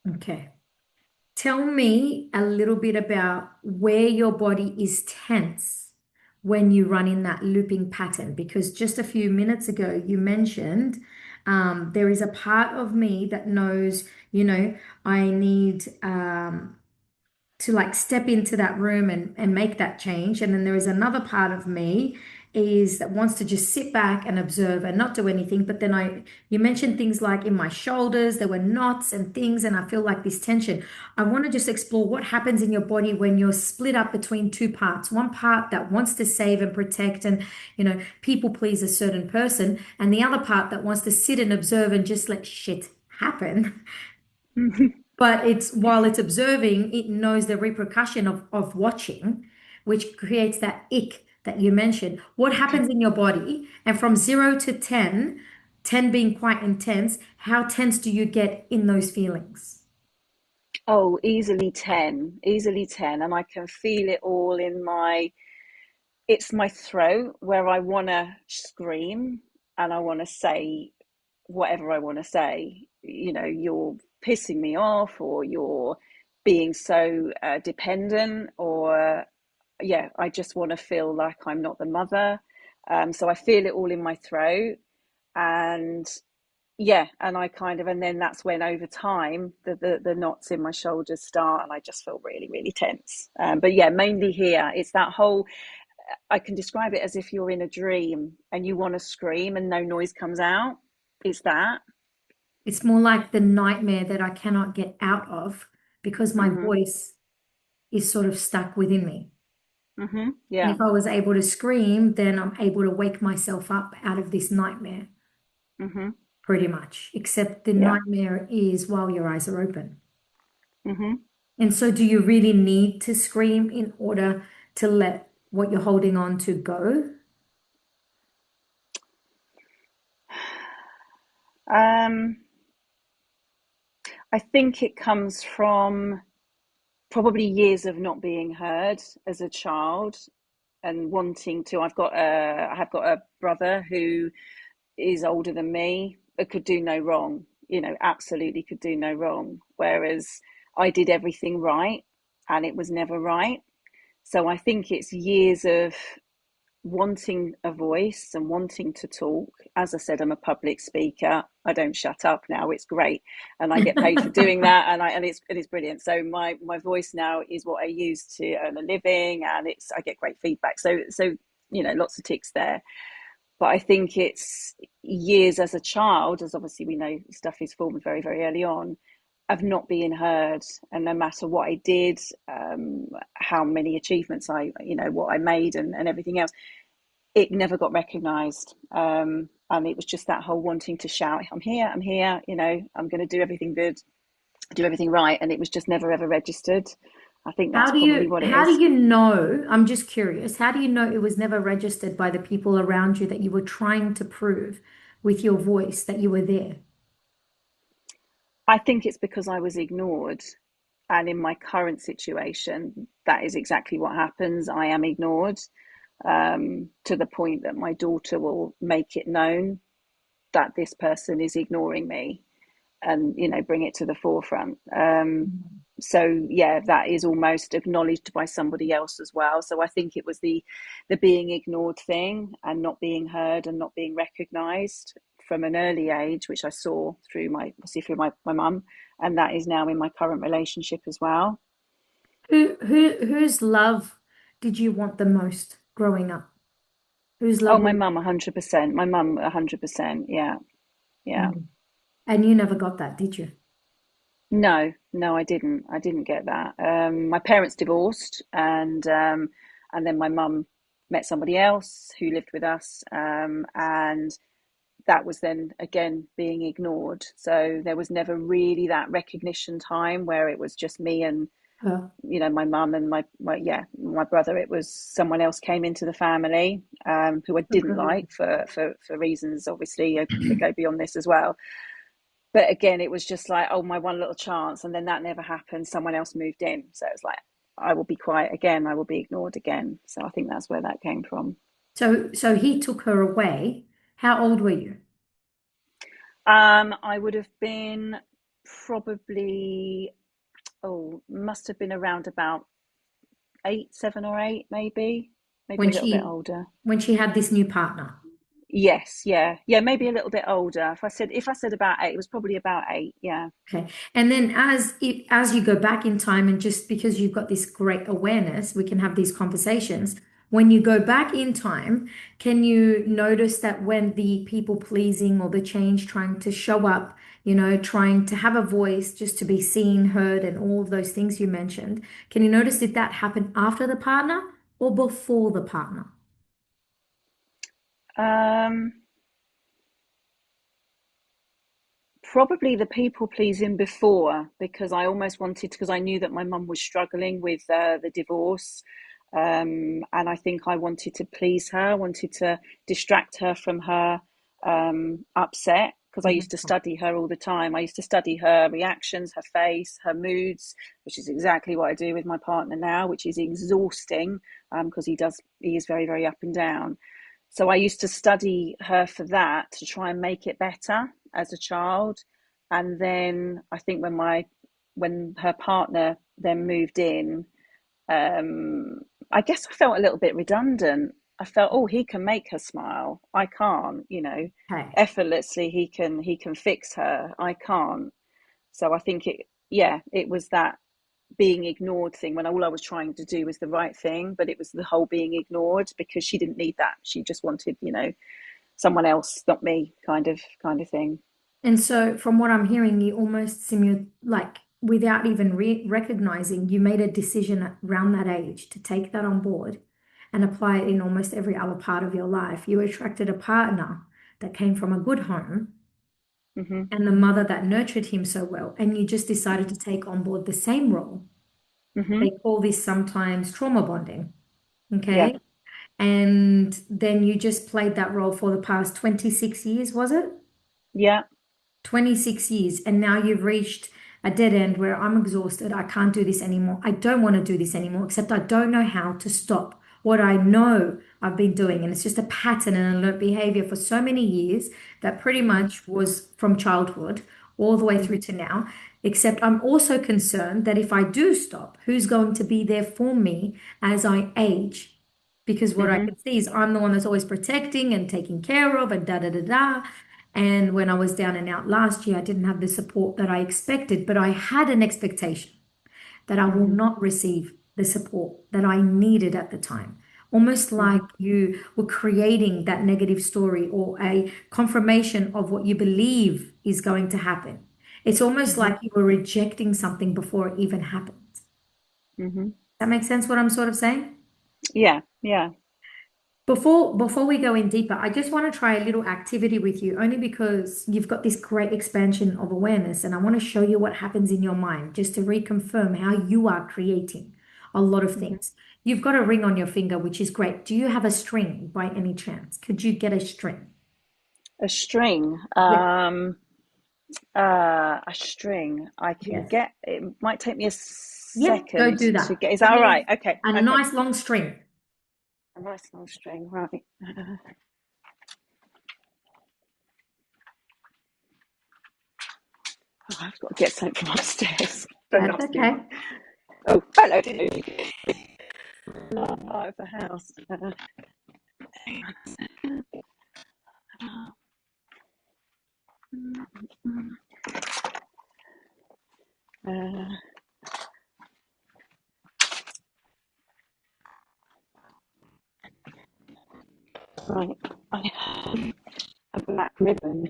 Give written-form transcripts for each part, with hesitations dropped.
Okay. Tell me a little bit about where your body is tense when you run in that looping pattern, because just a few minutes ago you mentioned there is a part of me that knows, I need to like step into that room and make that change. And then there is another part of me is that wants to just sit back and observe and not do anything. But then you mentioned things like in my shoulders, there were knots and things, and I feel like this tension. I want to just explore what happens in your body when you're split up between two parts. One part that wants to save and protect and, people please a certain person, and the other part that wants to sit and observe and just let shit happen. But it's while it's observing, it knows the repercussion of watching, which creates that ick that you mentioned. What happens in your body? And from 0 to 10, 10 being quite intense, how tense do you get in those feelings? Oh, easily 10, easily 10. And I can feel it all in it's my throat where I want to scream and I want to say whatever I want to say. You're pissing me off, or you're being so dependent, or yeah, I just want to feel like I'm not the mother. So I feel it all in my throat. And yeah, and and then that's when over time the knots in my shoulders start, and I just feel really, really tense. But yeah, mainly here, it's that whole, I can describe it as if you're in a dream and you want to scream and no noise comes out. It's that. It's more like the nightmare that I cannot get out of because my Mm-hmm. voice is sort of stuck within me. Mm-hmm. And Yeah. if I was able to scream, then I'm able to wake myself up out of this nightmare, Mm-hmm. pretty much, except the Yeah. nightmare is while your eyes are open. Mm-hmm. And so, do you really need to scream in order to let what you're holding on to go? Um, I think it comes from probably years of not being heard as a child and wanting to. I have got a brother who is older than me, but could do no wrong, absolutely could do no wrong. Whereas I did everything right and it was never right. So I think it's years of wanting a voice and wanting to talk. As I said, I'm a public speaker. I don't shut up now. It's great, and I get paid for doing that, and it's brilliant. So my voice now is what I use to earn a living, and I get great feedback. So lots of ticks there. But I think it's years as a child, as obviously we know stuff is formed very, very early on, of not being heard. And no matter what I did, how many achievements what I made, and everything else, it never got recognised. And it was just that whole wanting to shout, I'm here, I'm going to do everything good, do everything right. And it was just never ever registered. I think How that's do probably you what it how do is. you know? I'm just curious. How do you know it was never registered by the people around you that you were trying to prove with your voice that you were there? I think it's because I was ignored. And in my current situation, that is exactly what happens. I am ignored, to the point that my daughter will make it known that this person is ignoring me, and bring it to the forefront. So yeah, that is almost acknowledged by somebody else as well. So I think it was the being ignored thing and not being heard and not being recognized from an early age, which I saw through my mum, and that is now in my current relationship as well. Whose love did you want the most growing up? Whose Oh, love my was mum 100%. My mum 100%. Yeah. Yeah. Mm. And you never got that, did you? No, no, I didn't get that. My parents divorced, and then my mum met somebody else who lived with us, and that was then again being ignored. So there was never really that recognition time where it was just me and Her. my mum and my brother. It was someone else came into the family, who I didn't Okay. like for reasons obviously that go beyond this as well. But again, it was just like, oh, my one little chance, and then that never happened. Someone else moved in, so it's like, I will be quiet again, I will be ignored again. So I think that's where that came from. So he took her away. How old were you? I would have been probably, oh, must have been around about eight, 7 or 8, maybe when a little bit she older. when she had this new partner? Yes, yeah, yeah, maybe a little bit older. If I said about 8, it was probably about 8. Yeah. Okay. And then as you go back in time, and just because you've got this great awareness, we can have these conversations. When you go back in time, can you notice that when the people pleasing or the change trying to show up, trying to have a voice just to be seen, heard, and all of those things you mentioned, can you notice did that happen after the partner or before the partner? Um, Probably the people pleasing before, because I almost wanted, because I knew that my mum was struggling with the divorce. And I think I wanted to please her, wanted to distract her from her upset, because I used to study her all the time. I used to study her reactions, her face, her moods, which is exactly what I do with my partner now, which is exhausting, because he is very, very up and down. So I used to study her for that, to try and make it better as a child. And then I think when her partner then moved in, um, I guess I felt a little bit redundant. I felt, oh, he can make her smile. I can't, Okay. effortlessly he can fix her. I can't. So I think it was that being ignored thing, when all I was trying to do was the right thing, but it was the whole being ignored, because she didn't need that. She just wanted, someone else, not me, kind of thing. And so, from what I'm hearing, you almost simulate, like, without even recognizing, you made a decision around that age to take that on board and apply it in almost every other part of your life. You attracted a partner that came from a good home Mhm. and the mother that nurtured him so well, and you just decided to Mhm. take on board the same role. They Mhm. call this sometimes trauma bonding. Yeah. Okay. And then you just played that role for the past 26 years, was it? Yeah. 26 years, and now you've reached a dead end where I'm exhausted. I can't do this anymore. I don't want to do this anymore, except I don't know how to stop what I know I've been doing. And it's just a pattern and alert behavior for so many years that pretty Mhm. much was from childhood all the way through Mhm. to now. Except I'm also concerned that if I do stop, who's going to be there for me as I age? Because what I Mhm. can see is I'm the one that's always protecting and taking care of and da da da da. And when I was down and out last year, I didn't have the support that I expected, but I had an expectation that I will Mhm. not receive the support that I needed at the time. Almost like Mhm. you were creating that negative story or a confirmation of what you believe is going to happen. It's almost Mhm. like you were rejecting something before it even happened. Mhm. That makes sense what I'm sort of saying? Yeah. Yeah. Before we go in deeper, I just want to try a little activity with you, only because you've got this great expansion of awareness, and I want to show you what happens in your mind, just to reconfirm how you are creating a lot of Mhm. things. You've got a ring on your finger, which is great. Do you have a string by any chance? Could you get a string? A string. Yes. A string. I can Yes. get. It might take me a Yep, go second do to that. get. Is Give that all me right? Okay. a Okay. nice long string. A nice long string. Right. Oh, I've got to get something from upstairs. Don't That's ask me. okay. Oh, hello, didn't you? Part of the house. Uh, right. I have a black ribbon.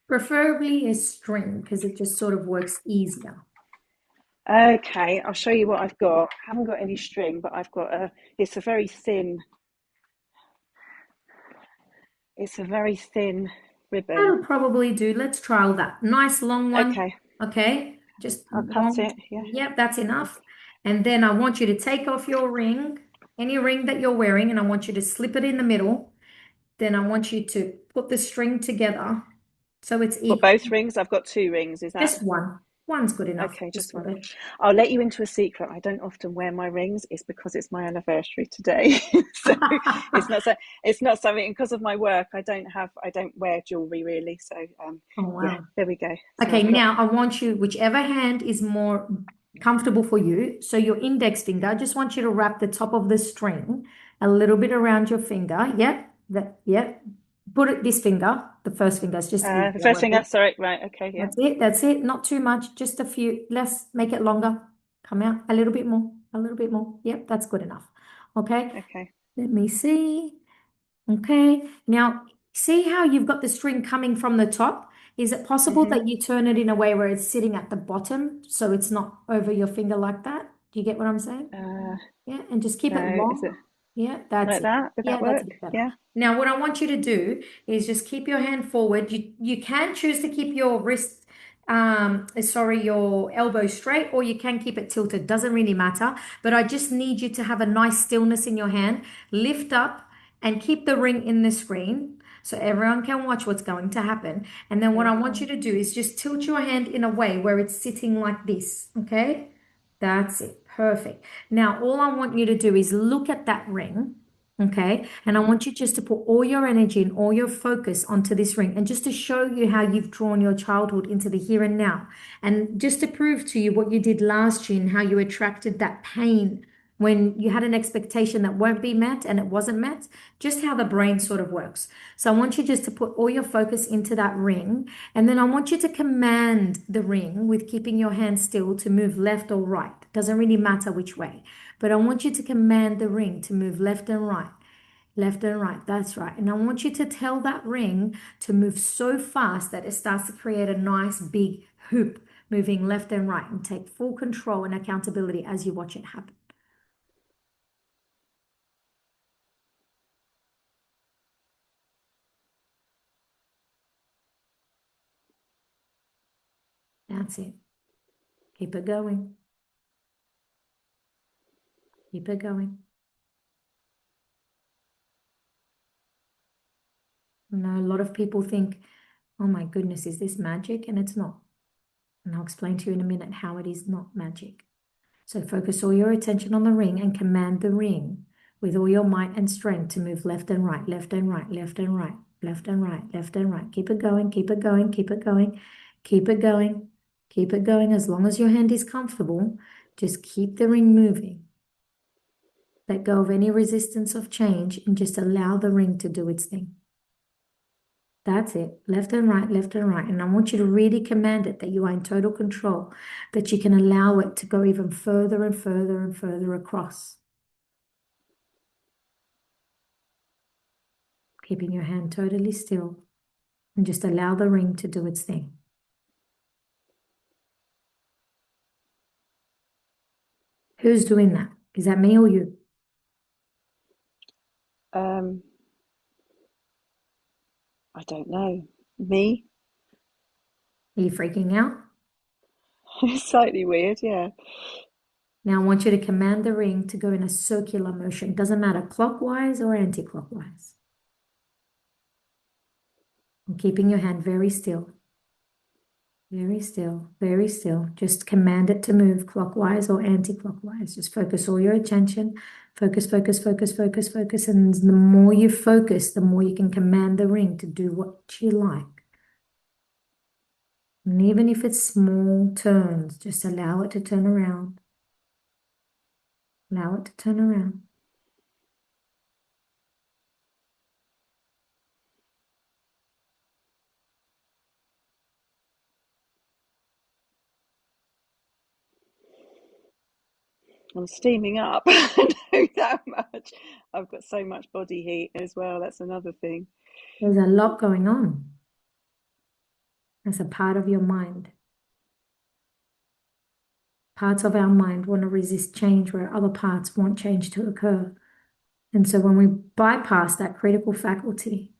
Preferably a string because it just sort of works easier. Okay, I'll show you what I've got. I haven't got any string, but I've got a. It's a very thin. It's a very thin ribbon. That'll probably do. Let's trial that. Nice long one. Okay, Okay. Just I'll cut long. it. Yeah. Yep, that's enough. And then I want you to take off your ring, any ring that you're wearing, and I want you to slip it in the middle. Then I want you to put the string together so it's Got equal. both rings. I've got two rings. Is that Just one. One's good enough. Okay, Just just for one. the. I'll let you into a secret. I don't often wear my rings. It's because it's my anniversary today. So it's not so it's not something because of my work. I don't wear jewelry really. So Oh, yeah, wow. there we go. So Okay, I've got now I want you, whichever hand is more comfortable for you. So your index finger, I just want you to wrap the top of the string a little bit around your finger. Yep, yep. Put it this finger, the first finger is just the easier first with thing. it. Sorry, right? Okay, yeah. That's it, that's it. Not too much, just a few less, make it longer. Come out a little bit more, a little bit more. Yep, that's good enough. Okay, Okay. let me see. Okay, now see how you've got the string coming from the top? Is it possible Hmm. that you turn it in a way where it's sitting at the bottom so it's not over your finger like that? Do you get what I'm saying? Uh, Yeah, and just keep it no, is it long. Yeah, that's like it. that? Would that Yeah, that's a work? bit better. Yeah. Now, what I want you to do is just keep your hand forward. You can choose to keep your wrist, sorry, your elbow straight, or you can keep it tilted. Doesn't really matter. But I just need you to have a nice stillness in your hand. Lift up and keep the ring in the screen so everyone can watch what's going to happen. And then what I want you Okay. to do is just tilt your hand in a way where it's sitting like this. Okay? That's it. Perfect. Now, all I want you to do is look at that ring, okay? And I Hmm. want you just to put all your energy and all your focus onto this ring and just to show you how you've drawn your childhood into the here and now. And just to prove to you what you did last year and how you attracted that pain when you had an expectation that won't be met and it wasn't met, just how the brain sort of works. So I want you just to put all your focus into that ring. And then I want you to command the ring with keeping your hand still to move left or right. Doesn't really matter which way. But I want you to command the ring to move left and right. Left and right, that's right. And I want you to tell that ring to move so fast that it starts to create a nice big hoop moving left and right and take full control and accountability as you watch it happen. That's it. Keep it going. Keep it going. You know, a lot of people think, oh my goodness, is this magic? And it's not. And I'll explain to you in a minute how it is not magic. So focus all your attention on the ring and command the ring with all your might and strength to move left and right, left and right, left and right, left and right, left and right. Keep it going, keep it going, keep it going, keep it going, keep it going. As long as your hand is comfortable, just keep the ring moving. Let go of any resistance of change and just allow the ring to do its thing. That's it. Left and right, left and right. And I want you to really command it that you are in total control, that you can allow it to go even further and further and further across. Keeping your hand totally still and just allow the ring to do its thing. Who's doing that? Is that me or you? Um, I don't know. Me? Are you freaking out? It's slightly weird, yeah. Now I want you to command the ring to go in a circular motion. Doesn't matter clockwise or anti-clockwise. And keeping your hand very still. Very still, very still. Just command it to move clockwise or anti-clockwise. Just focus all your attention. Focus, focus, focus, focus, focus. And the more you focus, the more you can command the ring to do what you like. And even if it's small turns, just allow it to turn around. Allow it to turn around. I'm steaming up. I know that much. I've got so much body heat as well. That's another thing. There's a lot going on. That's a part of your mind. Parts of our mind want to resist change where other parts want change to occur. And so when we bypass that critical faculty,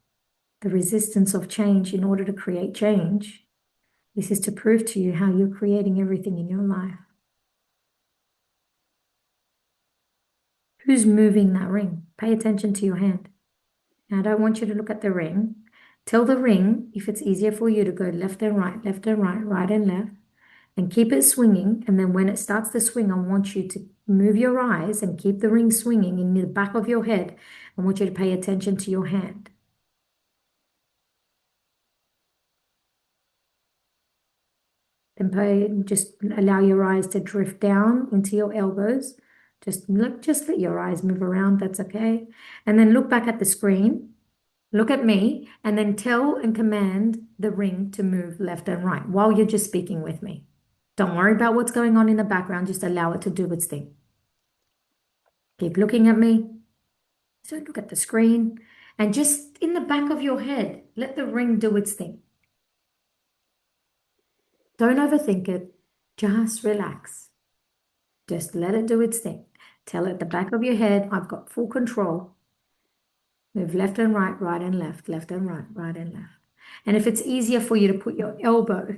the resistance of change in order to create change, this is to prove to you how you're creating everything in your life. Who's moving that ring? Pay attention to your hand. Now, I don't want you to look at the ring. Tell the ring if it's easier for you to go left and right, right and left. and keep it swinging. And then when it starts to swing, I want you to move your eyes and keep the ring swinging in the back of your head. I want you to pay attention to your hand. Just allow your eyes to drift down into your elbows. Just let your eyes move around. That's okay. And then look back at the screen. Look at me, and then tell and command the ring to move left and right while you're just speaking with me. Don't worry about what's going on in the background. Just allow it to do its thing. Keep looking at me. So look at the screen, and just in the back of your head, let the ring do its thing. Don't overthink it. Just relax. Just let it do its thing. Tell it the back of your head, I've got full control. Move left and right, right and left and right, right and left. And if it's easier for you to put your elbow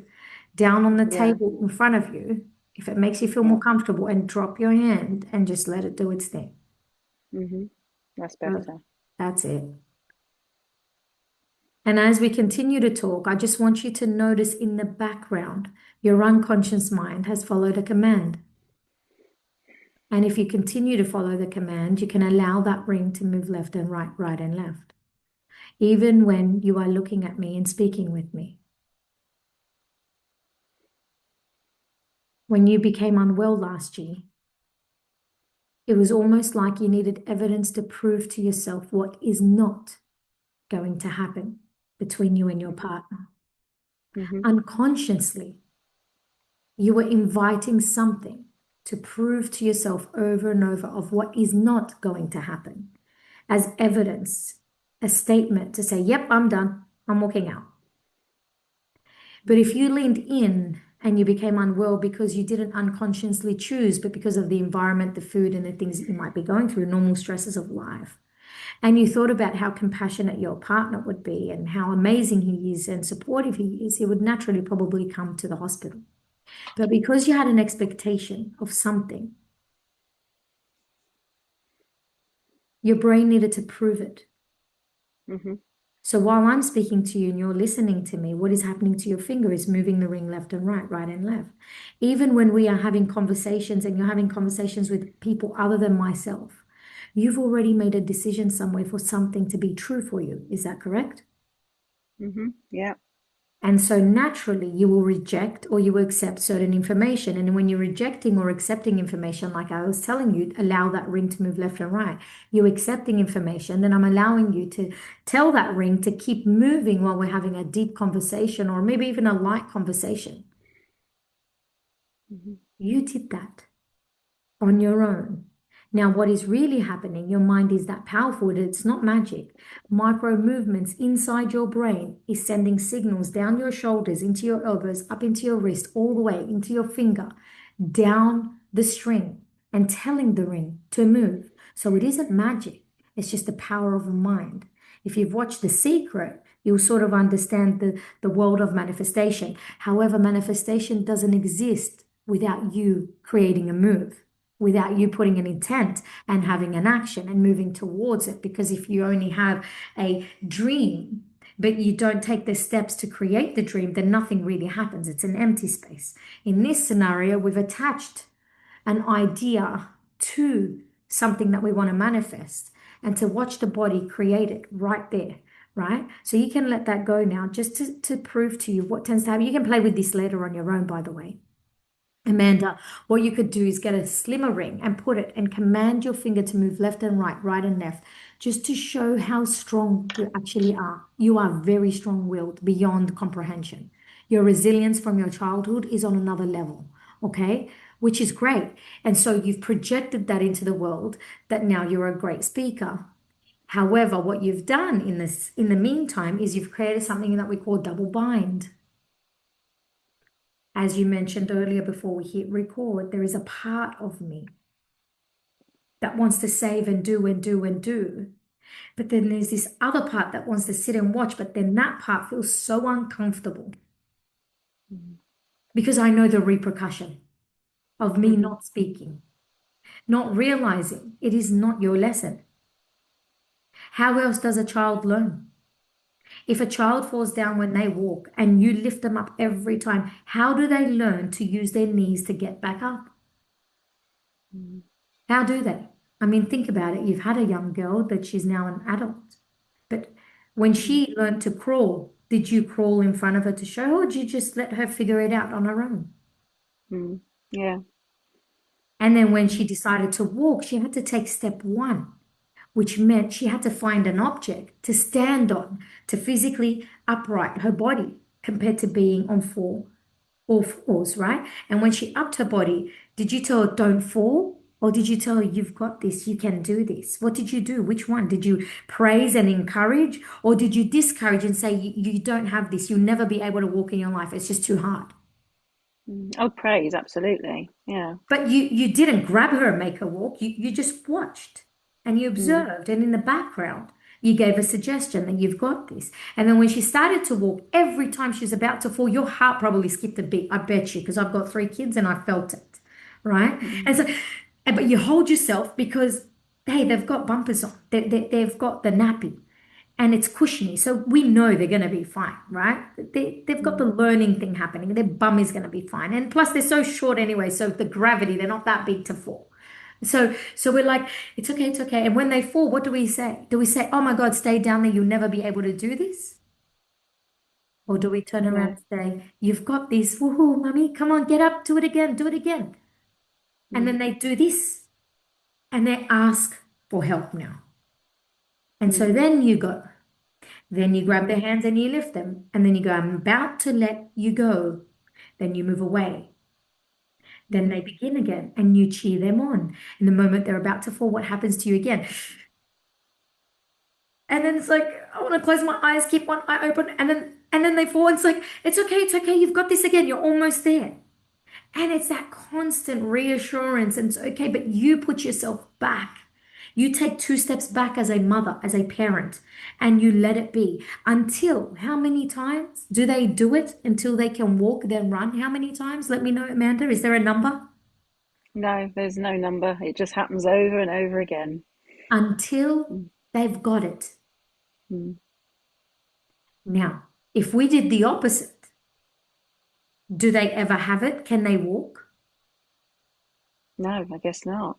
down on the Yeah. table in front of you, if it makes you feel more Yeah. comfortable, and drop your hand and just let it do its thing. Mhm. That's So better. that's it. And as we continue to talk, I just want you to notice in the background, your unconscious mind has followed a command. And if you continue to follow the command, you can allow that ring to move left and right, right and left, even when you are looking at me and speaking with me. When you became unwell last year, it was almost like you needed evidence to prove to yourself what is not going to happen between you and your Mhm. partner. Mhm. Unconsciously, you were inviting something to prove to yourself over and over of what is not going to happen as evidence, a statement to say, yep, I'm done. I'm walking out. But if Mhm. you leaned in and you became unwell because you didn't unconsciously choose, but because of the environment, the food, and the things that you might be going through, normal stresses of life, and you thought about how compassionate your partner would be and how amazing he is and supportive he is, he would naturally probably come to the hospital. But because you had an expectation of something, your brain needed to prove it. Mhm. So while I'm speaking to you and you're listening to me, what is happening to your finger is moving the ring left and right, right and left. Even when we are having conversations and you're having conversations with people other than myself, you've already made a decision somewhere for something to be true for you. Is that correct? Mhm. Yeah. And so naturally, you will reject or you will accept certain information. And when you're rejecting or accepting information, like I was telling you, allow that ring to move left and right. You're accepting information, then I'm allowing you to tell that ring to keep moving while we're having a deep conversation or maybe even a light conversation. Mhm. You did that on your own. Now, what is really happening, your mind is that powerful, it's not magic. Micro movements inside your brain is sending signals down your shoulders, into your elbows, up into your wrist, all the way into your finger, down the string, and telling the ring to move. So it isn't magic, it's just the power of the mind. If you've watched The Secret, you'll sort of understand the world of manifestation. However, manifestation doesn't exist without you creating a move, without you putting an intent and having an action and moving towards it. Because if you only have a dream, but you don't take the steps to create the dream, then nothing really happens. It's an empty space. In this scenario, we've attached an idea to something that we want to manifest and to watch the body create it right there. Right? So you can let that go now just to prove to you what tends to happen. You can play with this later on your own, by the way. Amanda, what you could do is get a slimmer ring and put it and command your finger to move left and right, right and left, just to show how strong you actually are. You are very strong-willed beyond comprehension. Your resilience from your childhood is on another level, okay? Which is great. And so you've projected that into the world that now you're a great speaker. However, what you've done in the meantime is you've created something that we call double bind. As you mentioned earlier before we hit record, there is a part of me that wants to save and do and do and do. But then there's this other part that wants to sit and watch, but then that part feels so uncomfortable Mhm. because I know the repercussion of me Mhm. not speaking, not realizing it is not your lesson. How else does a child learn? If a child falls down when they walk and you lift them up every time, how do they learn to use their knees to get back up? Mm. How do they? I mean, think about it. You've had a young girl that she's now an adult. But when Mm. she learned to crawl, did you crawl in front of her to show her, or did you just let her figure it out on her own? Mm. Yeah. And then when she Mm. decided to walk, she had to take step one, which meant she had to find an object to stand on to physically upright her body compared to being on all fours, right? And when she upped her body, did you tell her don't fall? Or did you tell her you've got this, you can do this? What did you do? Which one? Did you praise and encourage? Or did you discourage and say you don't have this, you'll never be able to walk in your life, it's just too hard? Mm. Oh, praise, absolutely. Yeah. But you didn't grab her and make her walk. You just watched and you Mm. observed. And in the background, you gave a suggestion that you've got this. And then when she started to walk, every time she was about to fall, your heart probably skipped a beat. I bet you, because I've got three kids and I felt it. Right. And Mm. so, but you hold yourself because, hey, they've got bumpers on, they've got the nappy and it's cushiony. So we know they're going to be fine, right? They've got the Mm. learning thing happening. Their bum is going to be fine. And plus, they're so short anyway. So the gravity, they're not that big to fall. So we're like, it's okay, it's okay. And when they fall, what do we say? Do we say, oh my God, stay down there, you'll never be able to do this? Or do Mm. we turn around No. and say, you've got this, woohoo, mummy, come on, get up, do it again. And Mm. then they do this and they ask for help now. And Mm. so then you grab their Mhm. hands and you lift them. And then you go, I'm about to let you go. Then you move away. Then Mm. they begin again and you cheer them on. In the moment they're about to fall, what happens to you again? And then it's like, I want to close my eyes, keep one eye open, and then they fall. And it's like, it's okay, you've got this again, you're almost there. And it's that constant reassurance, and it's okay, but you put yourself back. You take two steps back as a mother, as a parent, and you let it be until how many times do they do it until they can walk, then run? How many times? Let me know, Amanda. Is there a number? No, there's no number. It just happens over and over again. Until Mm. they've got it. Mm. Now, if we did the opposite, do they ever have it? Can they walk? No, I guess not.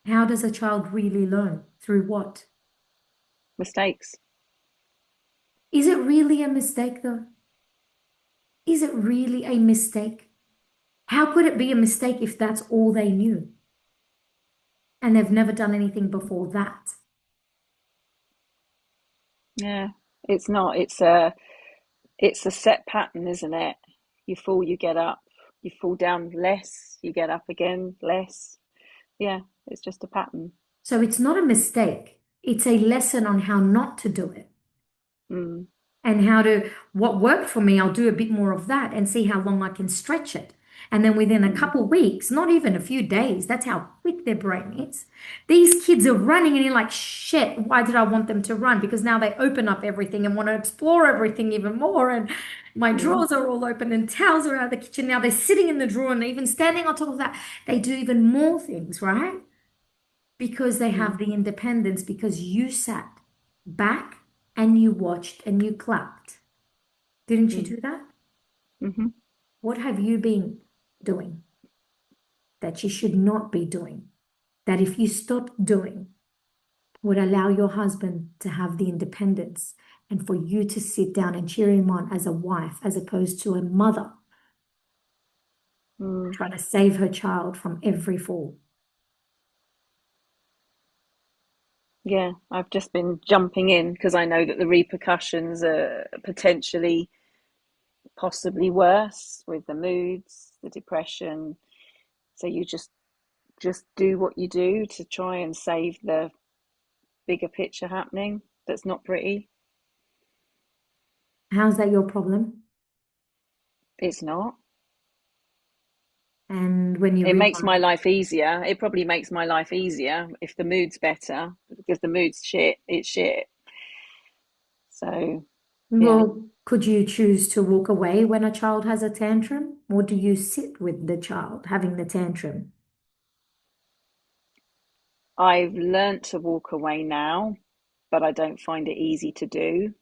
How does a child really learn? Through what? Mistakes. Is it really a mistake, though? Is it really a mistake? How could it be a mistake if that's all they knew and they've never done anything before that? Yeah, it's not. It's a set pattern, isn't it? You fall, you get up. You fall down less, you get up again less. Yeah, it's just a pattern. So it's not a mistake. It's a lesson on how not to do it Mm. and what worked for me, I'll do a bit more of that and see how long I can stretch it. And then within a Mm. couple weeks, not even a few days, that's how quick their brain is. These kids are running and you're like, shit, why did I want them to run? Because now they open up everything and want to explore everything even more. And my Mm. drawers are all open and towels are out of the kitchen. Now they're sitting in the drawer and even standing on top of that, they do even more things, right? Because they Mm. have the independence because you sat back and you watched and you clapped. Didn't you Mm. do that? Mhm. What have you been doing that you should not be doing? That if you stopped doing, would allow your husband to have the independence and for you to sit down and cheer him on as a wife, as opposed to a mother Mm. trying to save her child from every fall. Yeah, I've just been jumping in because I know that the repercussions are potentially possibly worse with the moods, the depression. So you just do what you do to try and save the bigger picture happening that's not pretty. How's that your problem? It's not. And when you It makes realize, my life easier. It probably makes my life easier if the mood's better, because the mood's shit, it's shit. So, yeah. well, could you choose to walk away when a child has a tantrum, or do you sit with the child having the tantrum? I've learnt to walk away now, but I don't find it easy to do.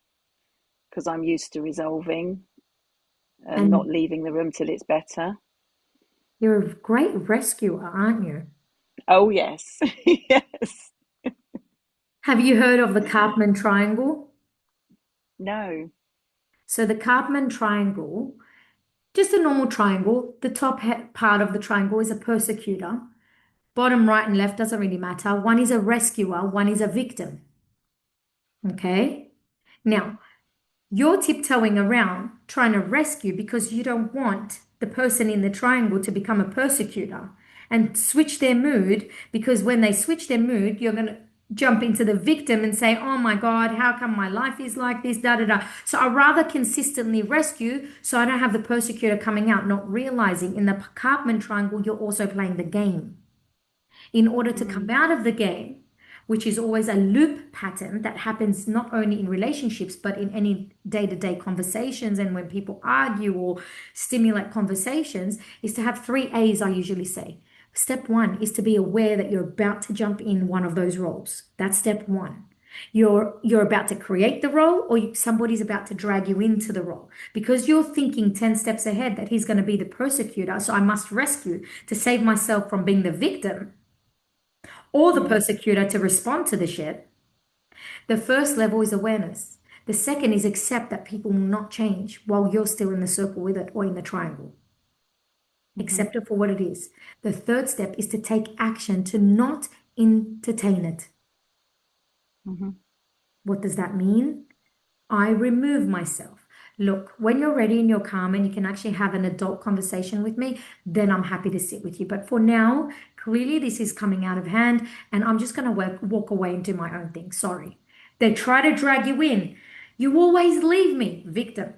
because I'm used to resolving and not And leaving the room till it's better. you're a great rescuer, aren't you? Oh, yes. Yes. Have you heard of the Karpman triangle? No. So the Karpman triangle, just a normal triangle, the top part of the triangle is a persecutor. Bottom right and left doesn't really matter. One is a rescuer, one is a victim. Okay? Now, you're tiptoeing around trying to rescue because you don't want the person in the triangle to become a persecutor and switch their mood, because when they switch their mood, you're going to jump into the victim and say, oh my God, how come my life is like this? Da da da. So I rather consistently rescue so I don't have the persecutor coming out, not realizing in the Karpman triangle, you're also playing the game in order to come Mm. out of the game, which is always a loop pattern that happens not only in relationships, but in any day to day conversations. And when people argue or stimulate conversations, is to have three A's, I usually say. Step one is to be aware that you're about to jump in one of those roles. That's step one. You're about to create the role, or somebody's about to drag you into the role because you're thinking 10 steps ahead that he's going to be the persecutor, so I must rescue to save myself from being the victim or the Mm. persecutor to respond to the shit. The first level is awareness. The second is accept that people will not change while you're still in the circle with it or in the triangle. Mm-hmm. Accept it for what it is. The third step is to take action to not entertain it. Mm-hmm. What does that mean? I remove myself. Look, when you're ready and you're calm and you can actually have an adult conversation with me, then I'm happy to sit with you. But for now, clearly this is coming out of hand and I'm just going to walk away and do my own thing. Sorry. They try to drag you in. You always leave me, victim.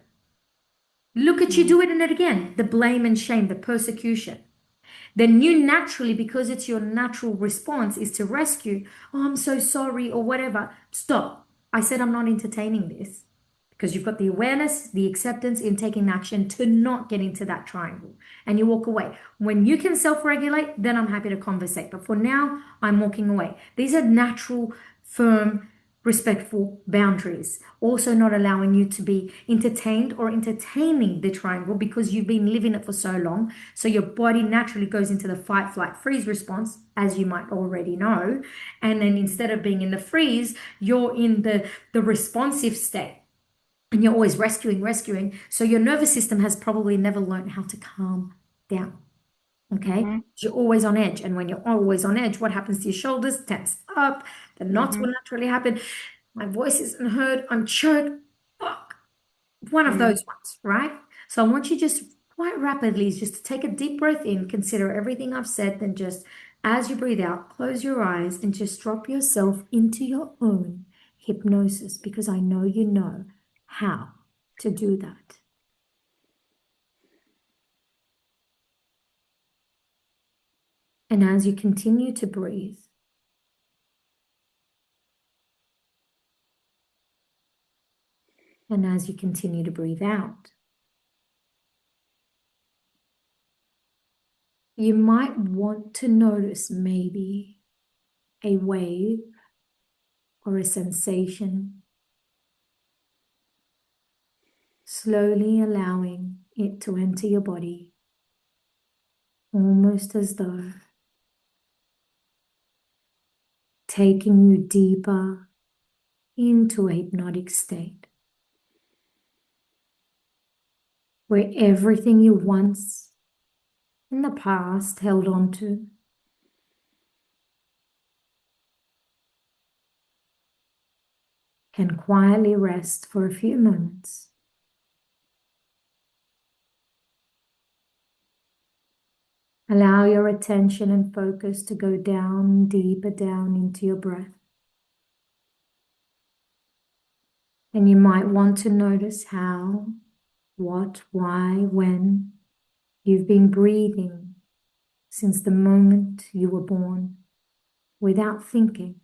Look at you Mm. doing it again. The blame and shame, the persecution. Then you naturally, because it's your natural response, is to rescue. Oh, I'm so sorry, or whatever. Stop. I said I'm not entertaining this because you've got the awareness, the acceptance in taking action to not get into that triangle and you walk away. When you can self regulate, then I'm happy to conversate. But for now, I'm walking away. These are natural, firm, respectful boundaries. Also, not allowing you to be entertained or entertaining the triangle because you've been living it for so long. So your body naturally goes into the fight, flight, freeze response, as you might already know. And then instead of being in the freeze, you're in the responsive state. And you're always rescuing, rescuing. So your nervous system has probably never learned how to calm down. Okay. Mm-hmm. You're always on edge. And when you're always on edge, what happens to your shoulders? Tense up. The knots Mm-hmm. will naturally happen. My voice isn't heard. I'm choked. Fuck. One of Mm. those ones, right? So I want you just quite rapidly just to take a deep breath in, consider everything I've said, then just as you breathe out, close your eyes and just drop yourself into your own hypnosis because I know you know how to do that. And as you continue to breathe, and as you continue to breathe out, you might want to notice maybe a wave or a sensation, slowly allowing it to enter your body, almost as though taking you deeper into a hypnotic state, where everything you once in the past held on to can quietly rest for a few moments. Allow your attention and focus to go down, deeper down into your breath. And you might want to notice how, what, why, when you've been breathing since the moment you were born without thinking.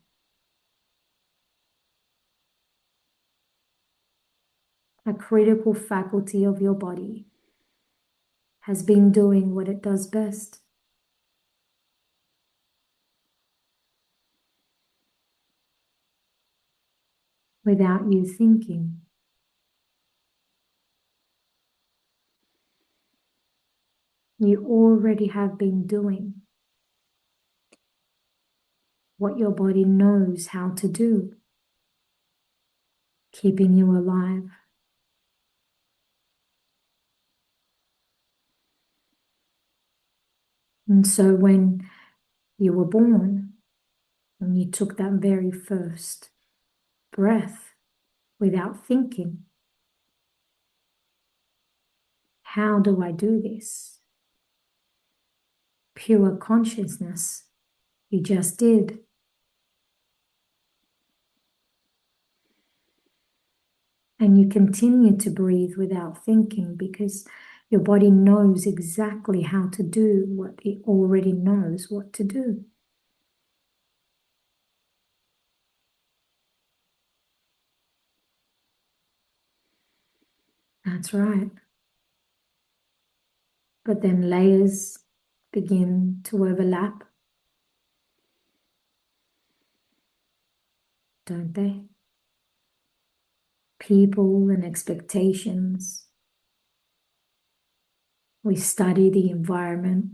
A critical faculty of your body has been doing what it does best without you thinking. You already have been doing what your body knows how to do, keeping you alive. And so when you were born and you took that very first breath without thinking, how do I do this? Pure consciousness. You just did. And you continue to breathe without thinking because your body knows exactly how to do what it already knows what to do. That's right. But then layers begin to overlap, don't they? People and expectations. We study the environment.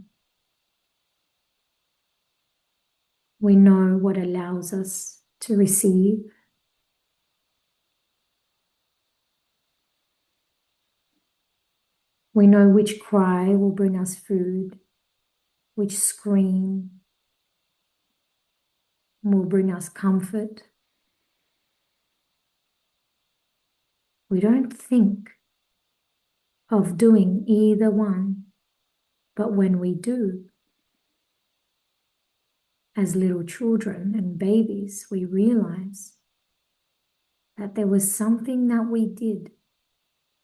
We know what allows us to receive. We know which cry will bring us food, which scream will bring us comfort. We don't think of doing either one, but when we do, as little children and babies, we realize that there was something that we did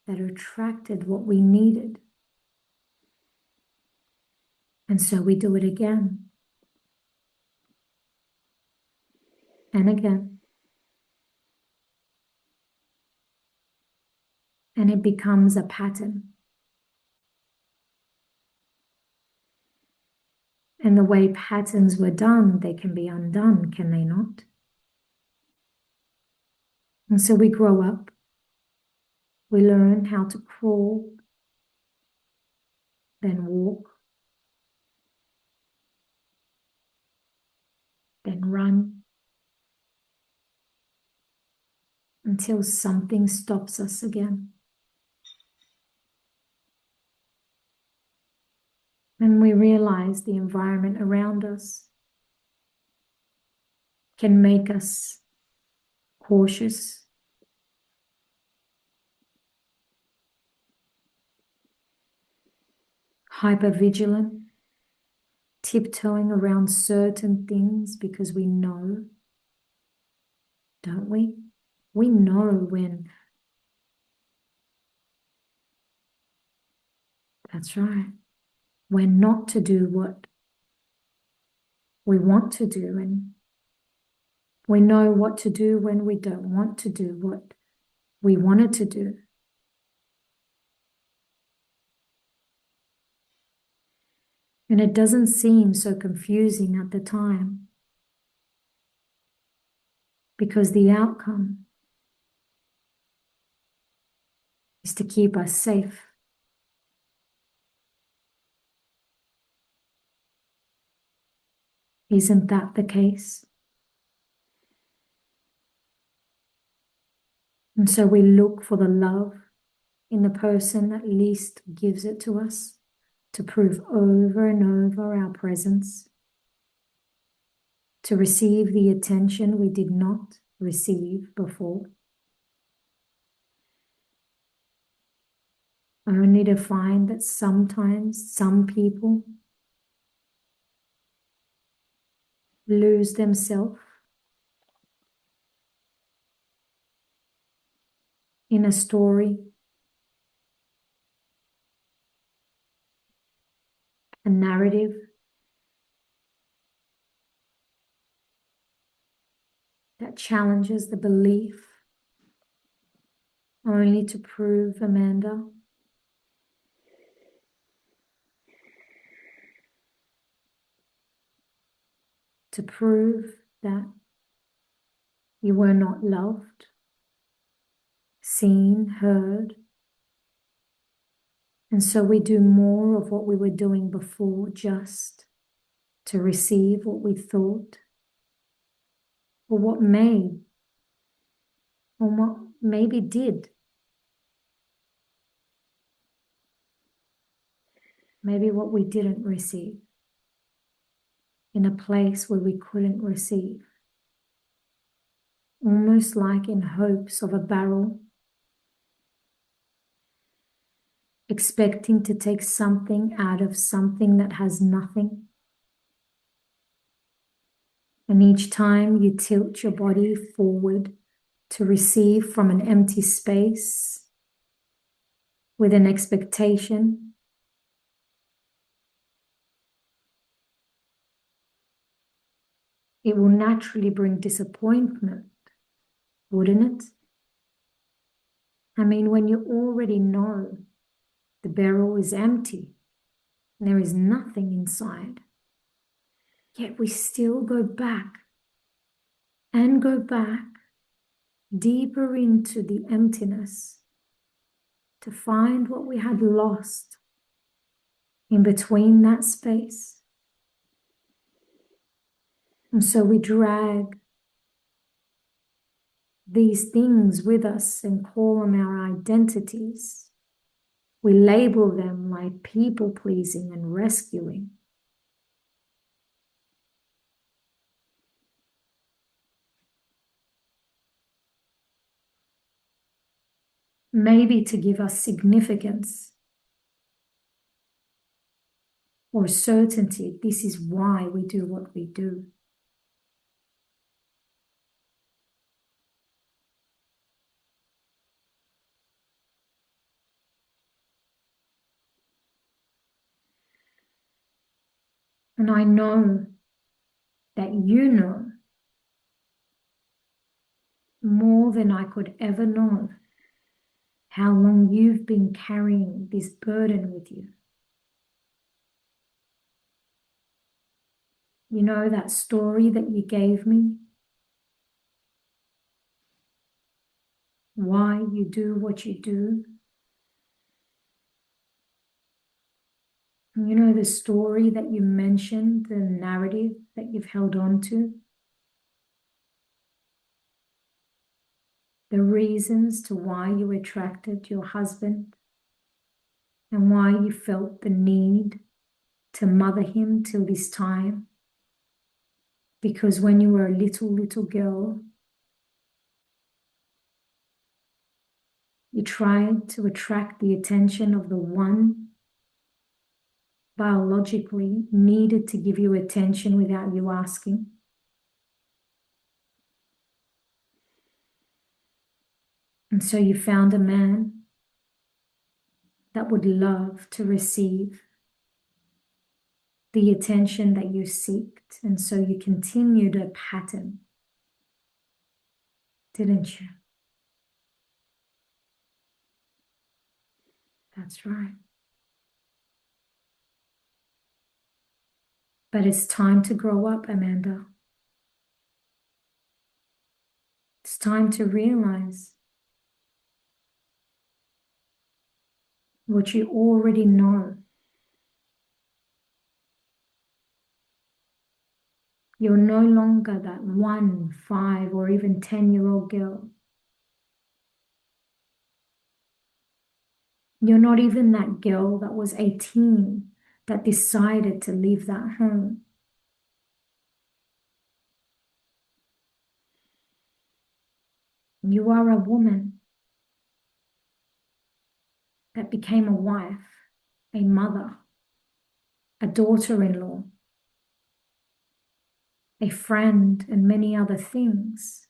that attracted what we needed. And so we do it again and again. And it becomes a pattern. And the way patterns were done, they can be undone, can they not? And so we grow up, we learn how to crawl, then walk, then run, until something stops us again. And we realize the environment around us can make us cautious, hypervigilant, tiptoeing around certain things because we know, don't we? We know when, that's right, when not to do what we want to do, and we know what to do when we don't want to do what we wanted to do. And it doesn't seem so confusing at the time because the outcome is to keep us safe. Isn't that the case? And so we look for the love in the person that least gives it to us to prove over and over our presence, to receive the attention we did not receive before, only to find that sometimes some people lose themselves in a story, a narrative that challenges the belief, only to prove, Amanda, to prove that you were not loved, seen, heard, And so we do more of what we were doing before just to receive what we thought, or what may, or what maybe did. Maybe what we didn't receive in a place where we couldn't receive. Almost like in hopes of a barrel, expecting to take something out of something that has nothing. And each time you tilt your body forward to receive from an empty space with an expectation, it will naturally bring disappointment, wouldn't it? I mean, when you already know the barrel is empty and there is nothing inside, yet we still go back and go back deeper into the emptiness to find what we had lost in between that space. And so we drag these things with us and call them our identities. We label them like people pleasing and rescuing. Maybe to give us significance or certainty, this is why we do what we do. And I know that you know more than I could ever know how long you've been carrying this burden with you. You know that story that you gave me? Why you do what you do? And you know the story that you mentioned, the narrative that you've held on to? The reasons to why you attracted your husband and why you felt the need to mother him till this time. Because when you were a little girl, you tried to attract the attention of the one biologically needed to give you attention without you asking. And so you found a man that would love to receive the attention that you seeked. And so you continued a pattern, didn't you? That's right. But it's time to grow up, Amanda. It's time to realize what you already know. You're no longer that 1, 5, or even 10-year-old girl. You're not even that girl that was 18 that decided to leave that home. You are a woman that became a wife, a mother, a daughter-in-law, a friend, and many other things.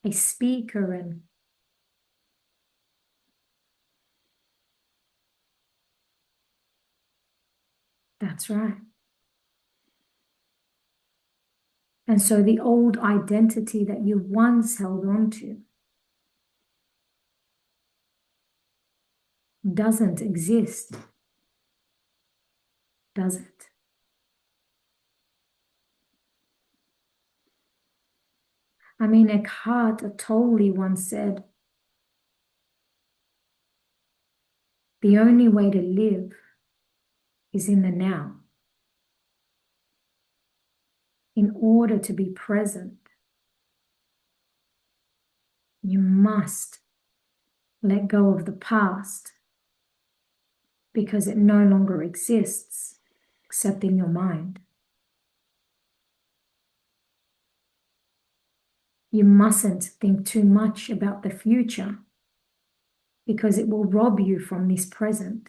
A speaker, and that's right. And so the old identity that you once held on to doesn't exist, does it? I mean, Eckhart Tolle once said, The only way to live is in the now. In order to be present, you must let go of the past because it no longer exists except in your mind. You mustn't think too much about the future because it will rob you from this present.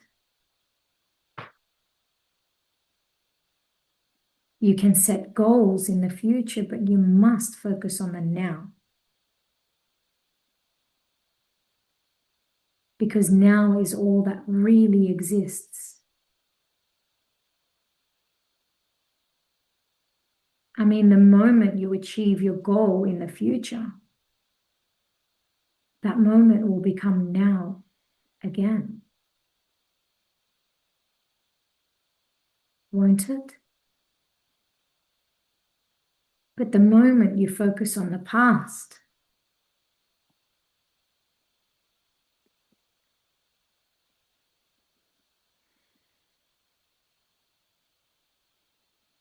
You can set goals in the future, but you must focus on the now. Because now is all that really exists. I mean, the moment you achieve your goal in the future, that moment will become now again. Won't it? But the moment you focus on the past,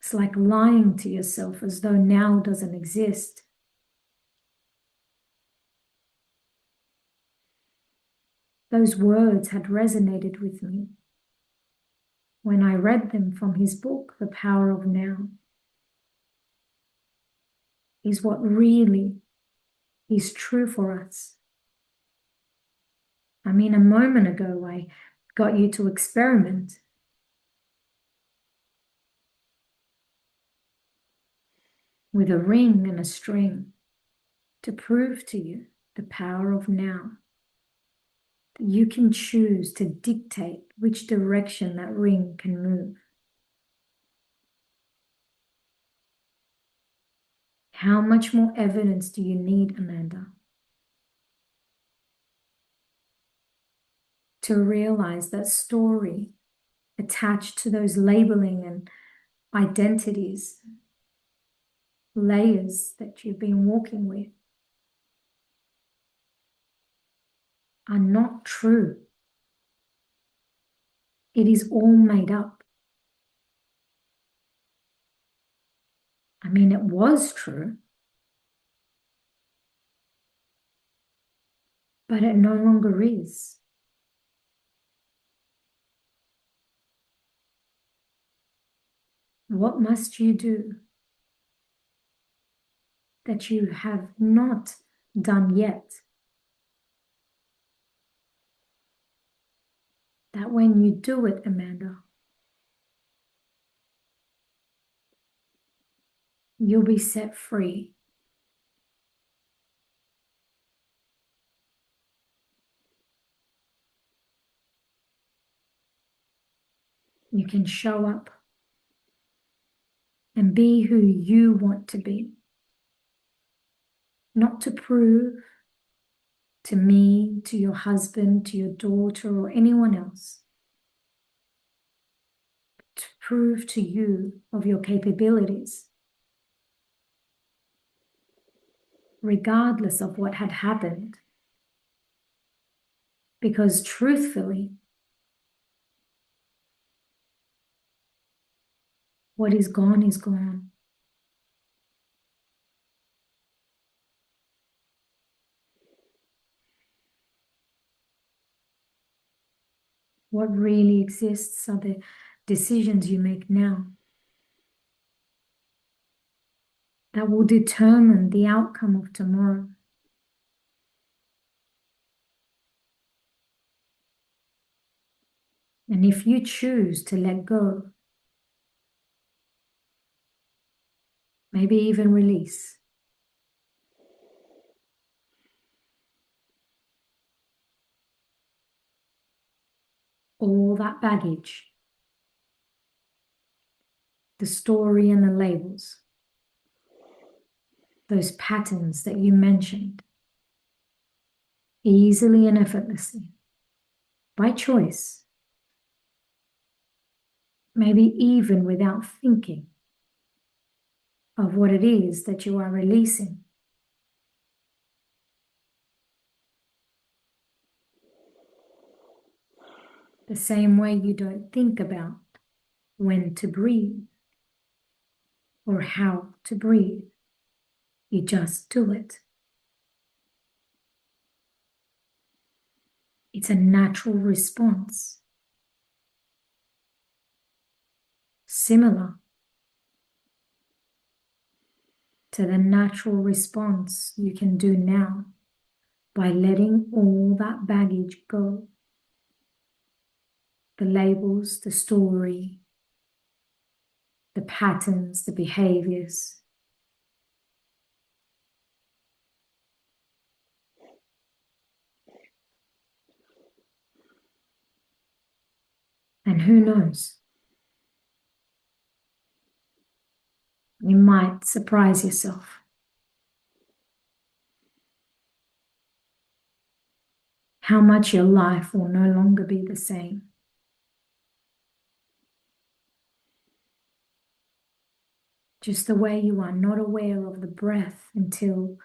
it's like lying to yourself as though now doesn't exist. Those words had resonated with me when I read them from his book, The Power of Now, is what really is true for us. I mean, a moment ago, I got you to experiment with a ring and a string to prove to you the power of now. That you can choose to dictate which direction that ring can move. How much more evidence do you need, Amanda, to realize that story attached to those labeling and identities, layers that you've been walking with are not true? It is all made up. I mean, it was true, but it no longer is. What must you do that you have not done yet? That when you do it, Amanda, you'll be set free. You can show up and be who you want to be. Not to prove to me, to your husband, to your daughter, or anyone else. To prove to you of your capabilities, regardless of what had happened. Because truthfully, what is gone is gone. What really exists are the decisions you make now that will determine the outcome of tomorrow. And if you choose to let go, maybe even release, all that baggage, the story and the labels, those patterns that you mentioned, easily and effortlessly, by choice, maybe even without thinking of what it is that you are releasing. The same way you don't think about when to breathe or how to breathe. You just do it. It's a natural response, similar to the natural response you can do now by letting all that baggage go. The labels, the story, the patterns, the behaviors. And who knows? You might surprise yourself. How much your life will no longer be the same. Just the way you are not aware of the breath until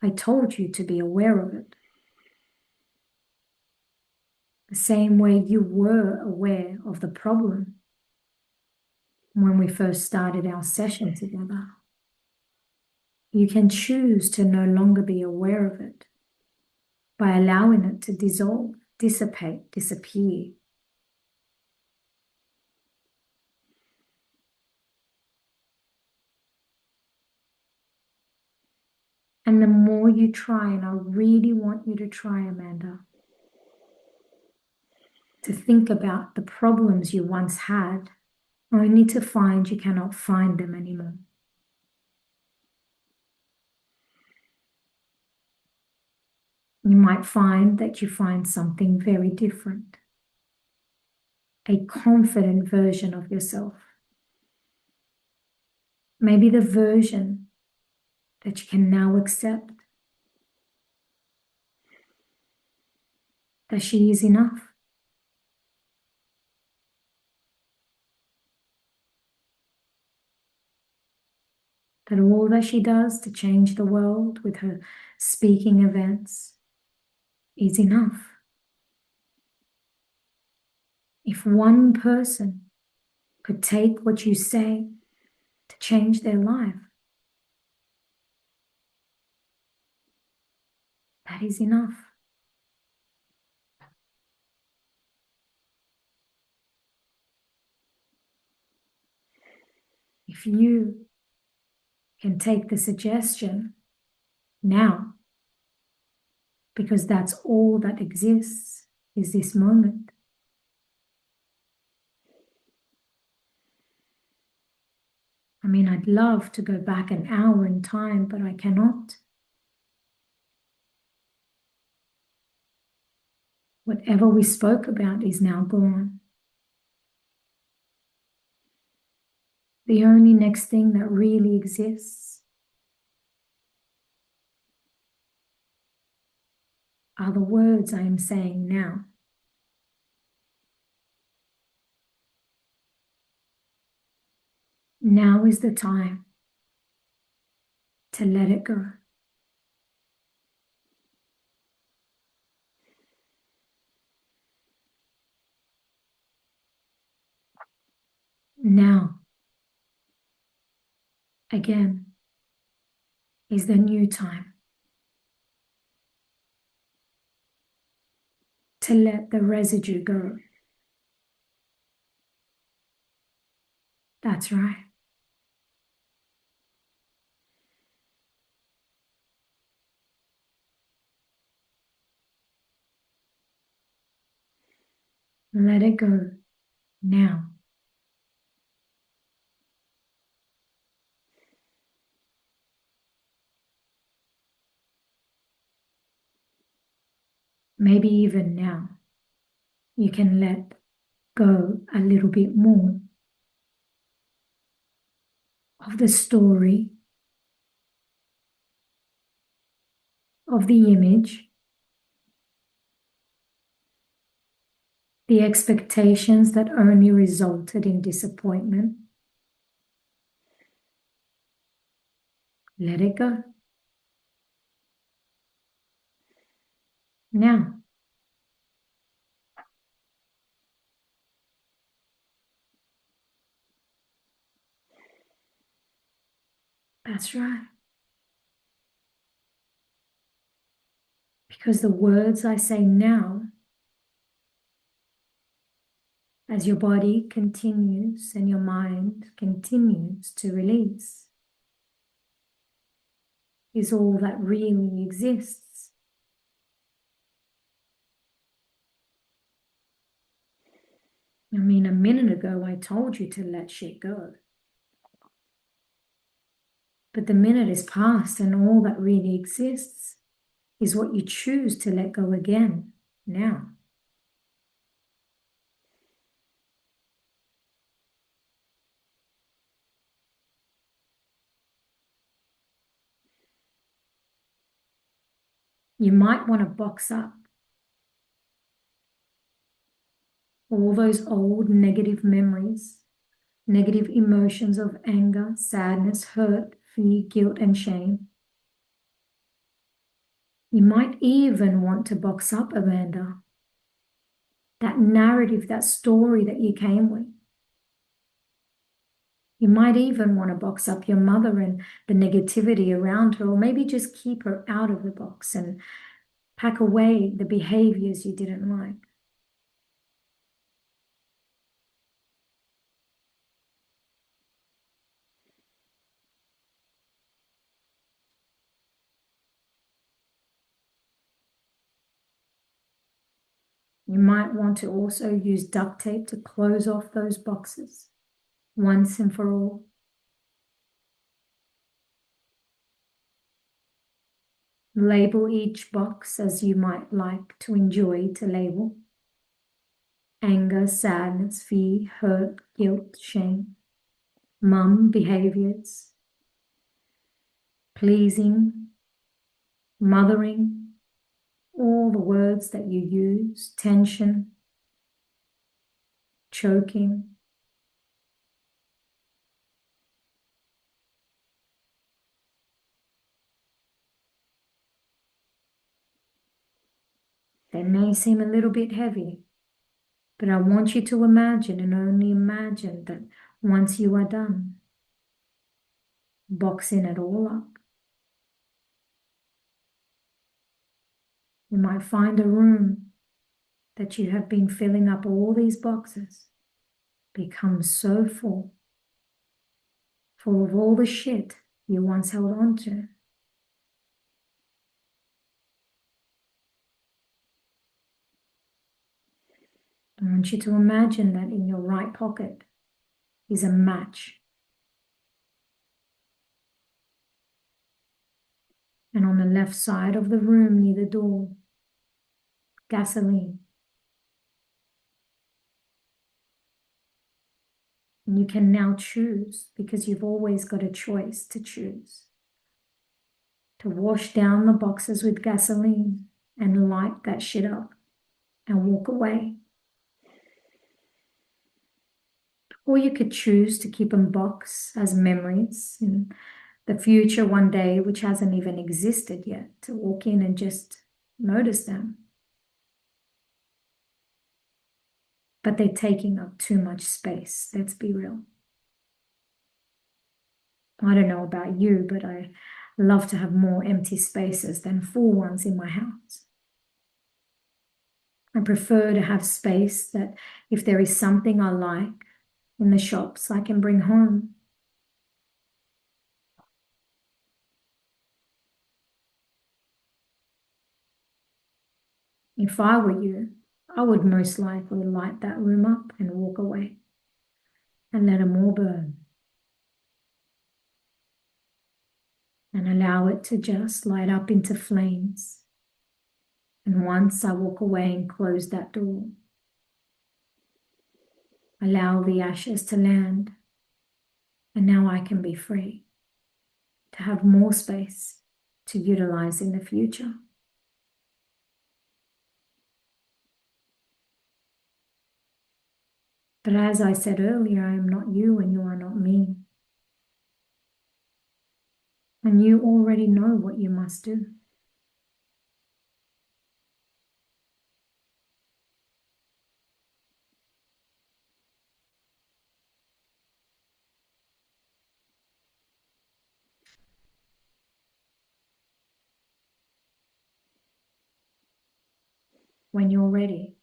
I told you to be aware of it. The same way you were aware of the problem when we first started our session together. You can choose to no longer be aware of it by allowing it to dissolve, dissipate, disappear. And the more you try, and I really want you to try, Amanda, to think about the problems you once had, only to find you cannot find them anymore. You might find that you find something very different, a confident version of yourself. Maybe the version that you can now accept that she is enough. That all that she does to change the world with her speaking events is enough. If one person could take what you say to change their life, that is enough. If you can take the suggestion now, because that's all that exists is this moment. I mean, I'd love to go back an hour in time, but I cannot. Whatever we spoke about is now gone. The only next thing that really exists are the words I am saying now. Now is the time to let it go. Now, again, is the new time to let the residue go. That's right. Let it go now. Maybe even now, you can let go a little bit more of the story, of the image, the expectations that only resulted in disappointment. Let it go. Now, That's right. Because the words I say now, as your body continues and your mind continues to release, is all that really exists. I mean, a minute ago, I told you to let shit go. But the minute is past, and all that really exists is what you choose to let go again now. You might want to box up all those old negative memories, negative emotions of anger, sadness, hurt, fear, guilt, and shame. You might even want to box up, Amanda, that narrative, that story that you came with. You might even want to box up your mother and the negativity around her, or maybe just keep her out of the box and pack away the behaviors you didn't like. You might want to also use duct tape to close off those boxes once and for all. Label each box as you might like to enjoy to label. Anger, sadness, fear, hurt, guilt, shame. Mum behaviors. Pleasing, mothering, all the words that you use, tension, choking. They may seem a little bit heavy, but I want you to imagine and only imagine that once you are done boxing it all up, you might find a room that you have been filling up all these boxes becomes so full, full of all the shit you once held on to. I want you to imagine that in your right pocket is a match. And on the left side of the room near the door, gasoline. And you can now choose, because you've always got a choice to choose, to wash down the boxes with gasoline and light that shit up and walk away. Or you could choose to keep them boxed as memories in the future one day, which hasn't even existed yet, to walk in and just notice them. But they're taking up too much space, let's be real. I don't know about you, but I love to have more empty spaces than full ones in my house. I prefer to have space that if there is something I like in the shops, I can bring home. If I were you, I would most likely light that room up and walk away and let them all burn and allow it to just light up into flames. And once I walk away and close that door, allow the ashes to land, and now I can be free to have more space to utilize in the future. But as I said earlier, I am not you and you are not me. And you already know what you must do. when you're ready,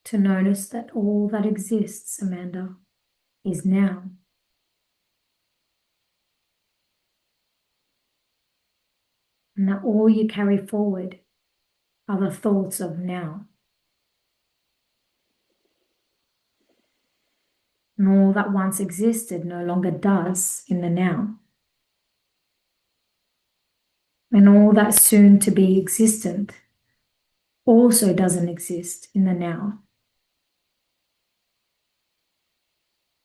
to notice that all that exists, Amanda, is now. And that all you carry forward are the thoughts of now. And all that once existed no longer does in the now. And all that soon to be existent also doesn't exist in the now.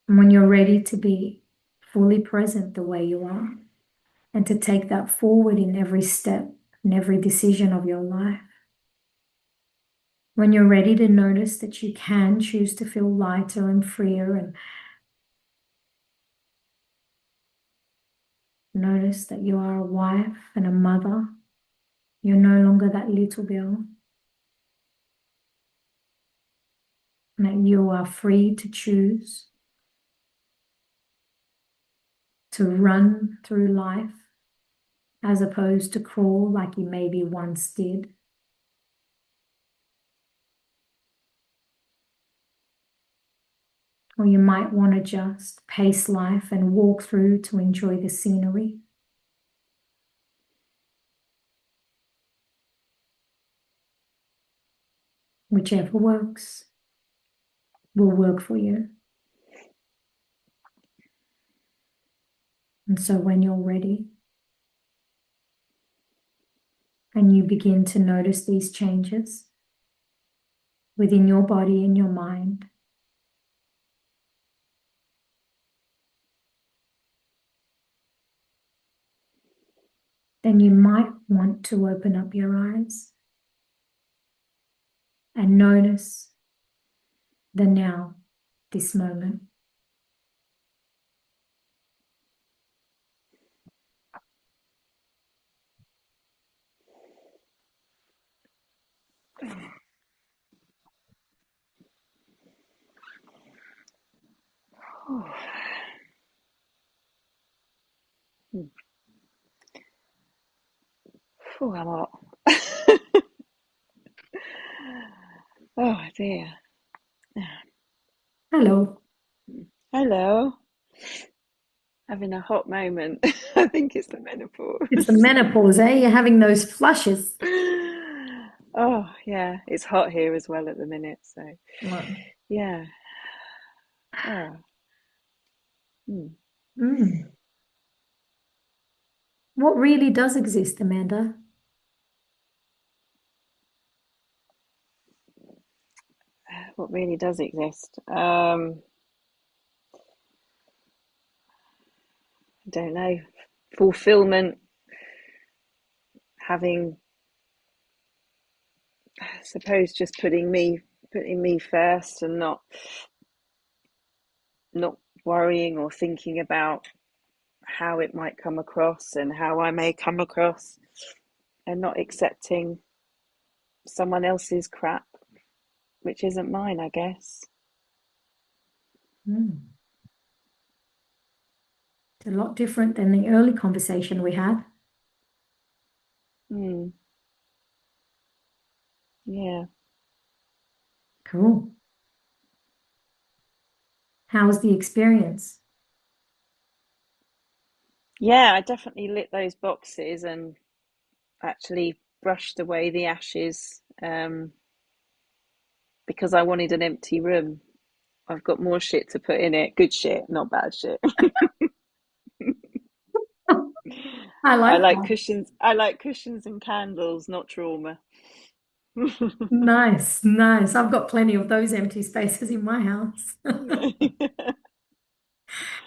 And when you're ready to be fully present the way you are, and to take that forward in every step, in every decision of your life, when you're ready to notice that you can choose to feel lighter and freer, and notice that you are a wife and a mother, you're no longer that little girl, and that you are free to choose to run through life as opposed to crawl like you maybe once did. Or you might want to just pace life and walk through to enjoy the scenery. Whichever works will work for you. And so when you're ready and you begin to notice these changes within your body and your mind, then you might want to open up your eyes and notice the now, this moment. Oh, oh, I'm hot. Oh dear. Hello. Hello. Having a hot moment. I think it's the It's the menopause. menopause, eh? You're having those flushes. Oh yeah, it's hot here as well at the minute. So Well, yeah. Oh. Mm. mm. What really does exist, Amanda? What really does exist? I don't know. Fulfillment, having, I suppose, just putting me first and not worrying or thinking about how it might come across and how I may come across, and not accepting someone else's crap, which isn't mine, I guess. Mm. It's a lot different than the early conversation we had. Hmm. Yeah. Cool. How was the experience? Yeah, I definitely lit those boxes and actually brushed away the ashes, because I wanted an empty room. I've got more shit to put in it. Good shit, not bad shit. I I like like that. cushions. I like cushions and candles, not trauma. Nice, nice. I've got plenty of those empty spaces in my house.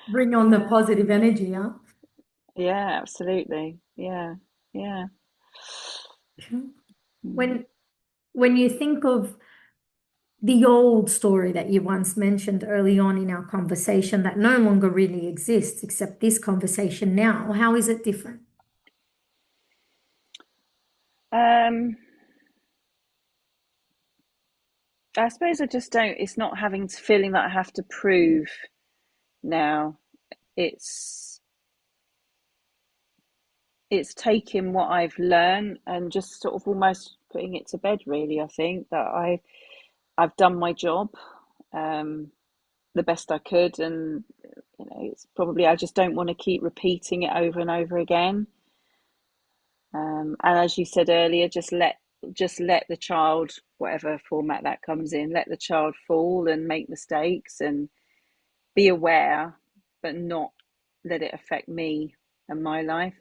Bring on the Yeah. positive energy, huh? Yeah, absolutely. Yeah. Yeah. Sure. Mm. When when you think of the old story that you once mentioned early on in our conversation that no longer really exists except this conversation now, how is it different? Um, I suppose I just don't. It's not having to feeling that I have to prove now. It's it's taking what I've learned and just sort of almost putting it to bed, really. I think that I've done my job um, the best I could, and it's probably I just don't want to keep repeating it over and over again. And as you said earlier, just let the child, whatever format that comes in, let the child fall and make mistakes and be aware, but not let it affect me and my life.